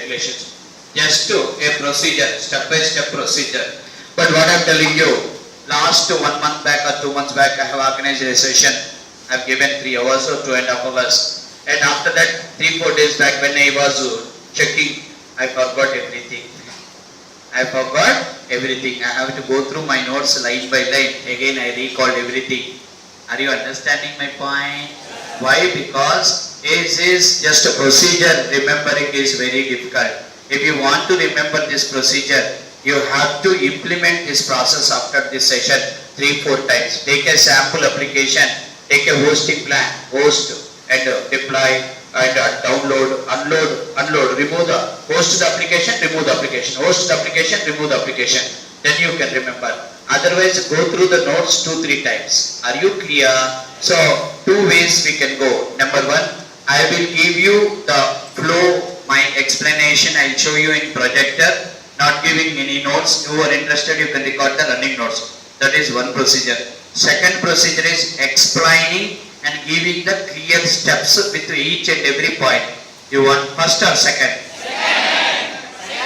regulations. Just to a procedure, step by step procedure. But what I'm telling you, last 1 month back or 2 months back, I have organized a session. I've given 3 hours or 2.5 hours. And after that, 3-4 days back when I was checking, I forgot everything. I have to go through my notes line by line. Again, I recalled everything. Are you understanding my point? Why? Because this is just a procedure. Remembering is very difficult. If you want to remember this procedure, you have to implement this process after this session 3-4 times. Take a sample application, take a hosting plan, host and deploy and download, unload, remove the host the application, remove the application, host the application, remove the application. Then you can remember. Otherwise, go through the notes 2-3 times. Are you clear? So, 2 ways we can go. Number 1, I will give you the flow. My explanation I'll show you in projector, not giving any notes. If you are interested, you can record the running notes. That is one procedure. Second procedure is explaining and giving the clear steps with each and every point. You want first or second?